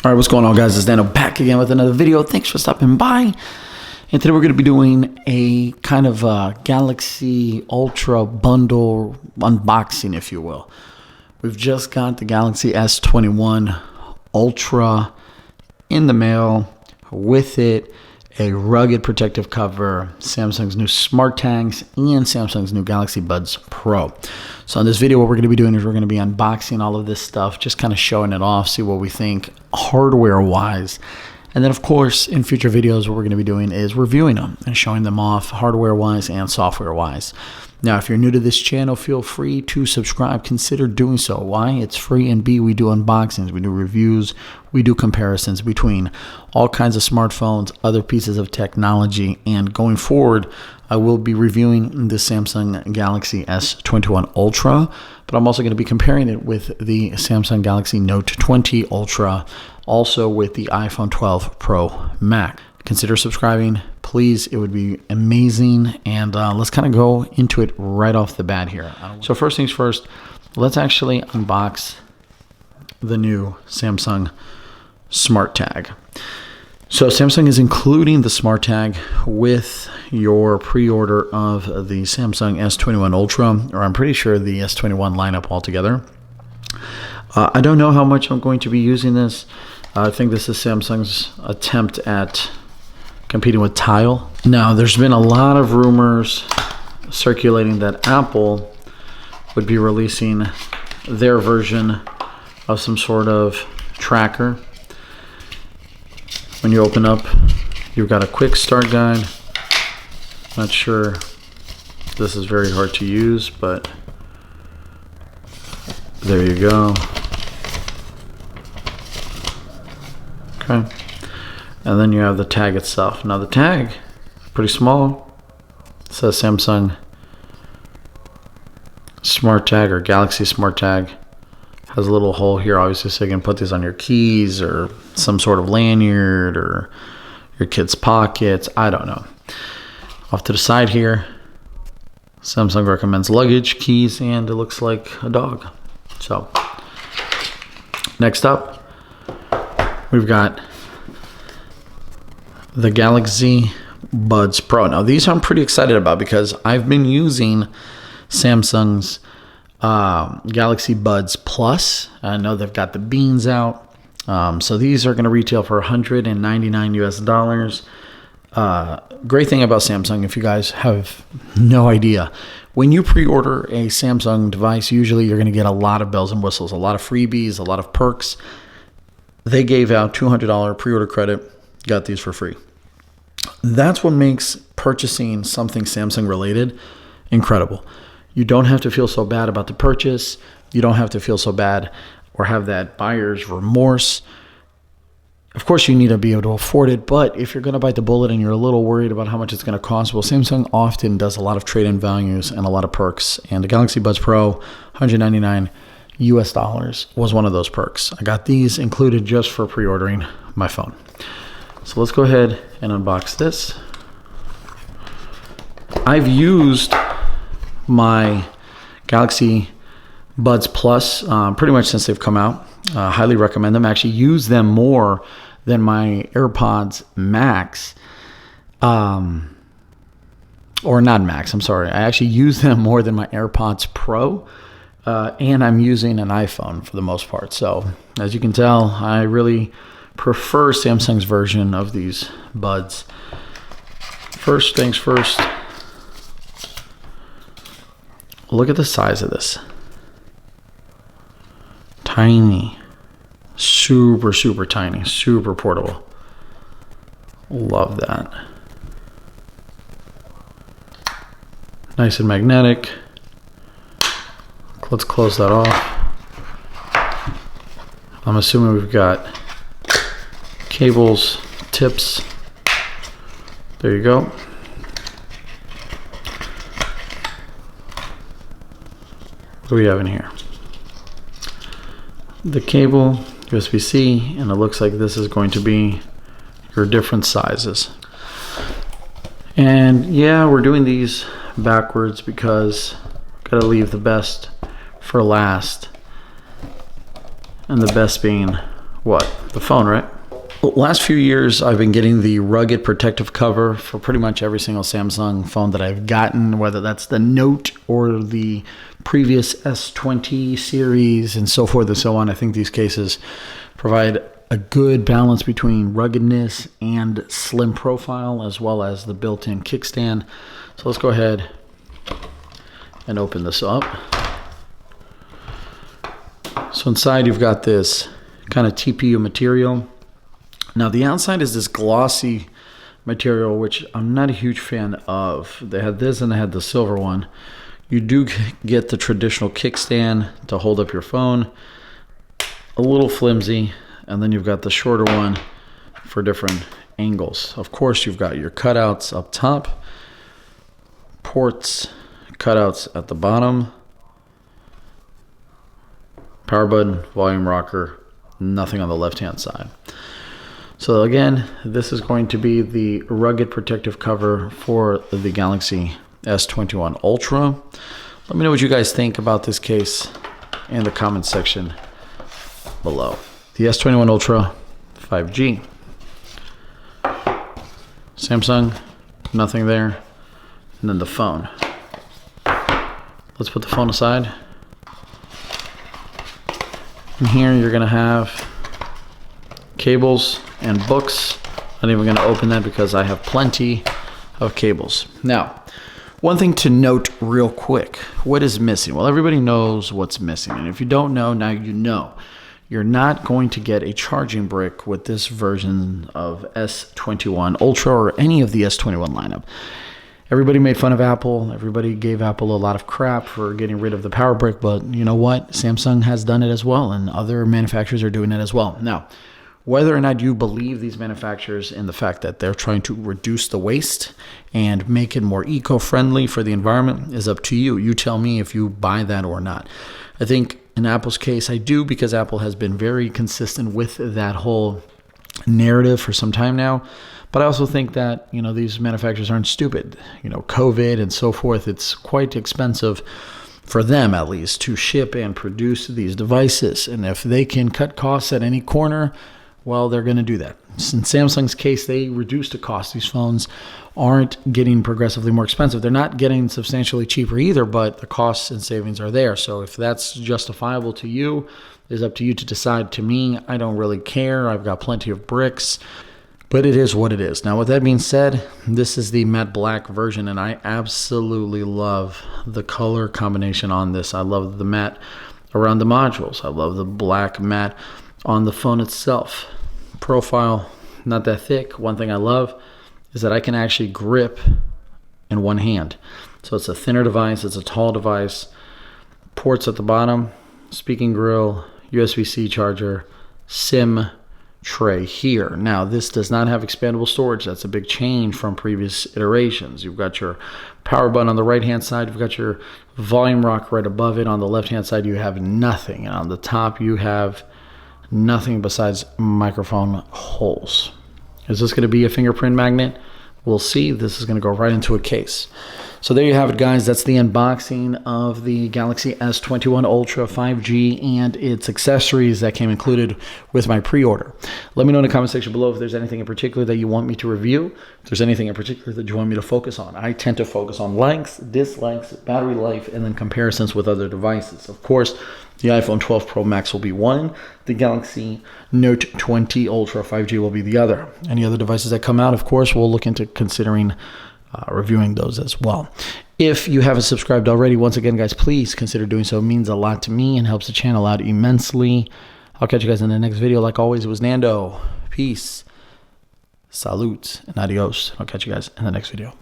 All right, what's going on, guys? It's Dano back again with another video. Thanks for stopping by. And today we're going to be doing a kind of Galaxy Ultra bundle unboxing, if you will. We've just got the Galaxy S21 Ultra in the mail. With it, a rugged protective cover, Samsung's new smart tags, and Samsung's new Galaxy Buds Pro. So in this video, what we're going to be doing is we're going to be unboxing all of this stuff, just kind of showing it off, see what we think hardware-wise. And then, of course, in future videos, what we're going to be doing is reviewing them and showing them off hardware-wise and software-wise. Now, if you're new to this channel, feel free to subscribe. Consider doing so. Why? It's free, and B, we do unboxings, we do reviews, we do comparisons between all kinds of smartphones, other pieces of technology, and going forward, I will be reviewing the Samsung Galaxy S21 Ultra, but I'm also going to be comparing it with the Samsung Galaxy Note 20 Ultra, also with the iPhone 12 Pro Max. Consider subscribing, please. It would be amazing. And let's kind of go into it right off the bat here. So first things first, let's actually unbox the new Samsung Smart Tag. So Samsung is including the Smart Tag with your pre-order of the Samsung S21 Ultra, or I'm pretty sure the S21 lineup altogether. I don't know how much I'm going to be using this. I think this is Samsung's attempt at competing with Tile. Now, there's been a lot of rumors circulating that Apple would be releasing their version of some sort of tracker. When you open up, you've got a quick start guide. Not sure this is very hard to use, but there you go. Okay. And then you have the tag itself. Now the tag, pretty small. It says Samsung Smart Tag or Galaxy Smart Tag. Has a little hole here, obviously, so you can put these on your keys or some sort of lanyard or your kid's pockets. I don't know. Off to the side here, Samsung recommends luggage, keys, and it looks like a dog. So, next up, we've got the Galaxy Buds Pro. Now, these I'm pretty excited about because I've been using Samsung's Galaxy Buds Plus. I know they've got the beans out. So these are going to retail for $199 US. Great thing about Samsung, if you guys have no idea, when you pre-order a Samsung device, usually you're going to get a lot of bells and whistles, a lot of freebies, a lot of perks. They gave out $200 pre-order credit, got these for free. That's what makes purchasing something Samsung related incredible. You don't have to feel so bad about the purchase. You don't have to feel so bad or have that buyer's remorse. Of course, you need to be able to afford it, but if you're going to bite the bullet and you're a little worried about how much it's going to cost, well, Samsung often does a lot of trade-in values and a lot of perks. And the Galaxy Buds Pro, $199 US was one of those perks. I got these included just for pre-ordering my phone. So let's go ahead and unbox this. I've used my Galaxy Buds Plus pretty much since they've come out. Highly recommend them. I actually use them more than my AirPods Max. Or not Max, I'm sorry. I actually use them more than my AirPods Pro. And I'm using an iPhone for the most part. So as you can tell, I really prefer Samsung's version of these buds. First things first, look at the size of this. Tiny. Super, super tiny. Super portable. Love that. Nice and magnetic. Let's close that off. I'm assuming we've got cables, tips. There you go. What do we have in here? The cable, USB-C, and it looks like this is going to be your different sizes. And yeah, we're doing these backwards because gotta leave the best for last, and the best being What? The phone, right? Last few years, I've been getting the rugged protective cover for pretty much every single Samsung phone that I've gotten, whether that's the Note or the previous S20 series and so forth and so on. I think these cases provide a good balance between ruggedness and slim profile, as well as the built-in kickstand. So let's go ahead and open this up. So inside you've got this kind of TPU material. Now the outside is this glossy material, which I'm not a huge fan of. They had this and they had the silver one. You do get the traditional kickstand to hold up your phone, a little flimsy, and then you've got the shorter one for different angles. Of course, you've got your cutouts up top, ports, cutouts at the bottom, power button, volume rocker, nothing on the left-hand side. So again, this is going to be the rugged protective cover for the Galaxy S21 Ultra. Let me know what you guys think about this case in the comments section below. The S21 Ultra 5G. Samsung, nothing there. And then the phone. Let's put the phone aside. And here you're going to have cables and books. I'm not even going to open that because I have plenty of cables. Now, one thing to note real quick. What is missing? Well, everybody knows what's missing. And if you don't know, now you know. You're not going to get a charging brick with this version of S21 Ultra or any of the S21 lineup. Everybody made fun of Apple. Everybody gave Apple a lot of crap for getting rid of the power brick. But you know what? Samsung has done it as well, and other manufacturers are doing it as well. Now, whether or not you believe these manufacturers in the fact that they're trying to reduce the waste and make it more eco-friendly for the environment is up to you. You tell me if you buy that or not. I think in Apple's case, I do, because Apple has been very consistent with that whole narrative for some time now. But I also think that, you know, these manufacturers aren't stupid. You know, COVID and so forth, it's quite expensive for them, at least, to ship and produce these devices. And if they can cut costs at any corner, well, they're going to do that. In Samsung's case, they reduced the cost. These phones aren't getting progressively more expensive. They're not getting substantially cheaper either, but the costs and savings are there. So if that's justifiable to you, it's up to you to decide. To me, I don't really care. I've got plenty of bricks, but it is what it is. Now, with that being said, this is the matte black version, and I absolutely love the color combination on this. I love the matte around the modules. I love the black matte on the phone itself. Profile, not that thick. One thing I love is that I can actually grip in one hand. So it's a thinner device, it's a tall device. Ports at the bottom, speaking grill, USB-C charger, SIM tray here. Now, this does not have expandable storage. That's a big change from previous iterations. You've got your power button on the right-hand side. You've got your volume rock right above it. On the left-hand side, you have nothing. And on the top, you have nothing besides microphone holes. Is this going to be a fingerprint magnet? We'll see. This is going to go right into a case. So there you have it, guys. That's the unboxing of the Galaxy S21 Ultra 5G and its accessories that came included with my pre-order. Let me know in the comment section below if there's anything in particular that you want me to review, if there's anything in particular that you want me to focus on. I tend to focus on lengths, dislikes, battery life, and then comparisons with other devices. Of course, the iPhone 12 Pro Max will be one. The Galaxy Note 20 Ultra 5G will be the other. Any other devices that come out, of course, we'll look into considering reviewing those as well. If you haven't subscribed already, once again, guys, please consider doing so. It means a lot to me and helps the channel out immensely. I'll catch you guys in the next video. Like always, it was Nando. Peace, salute, and adios. I'll catch you guys in the next video.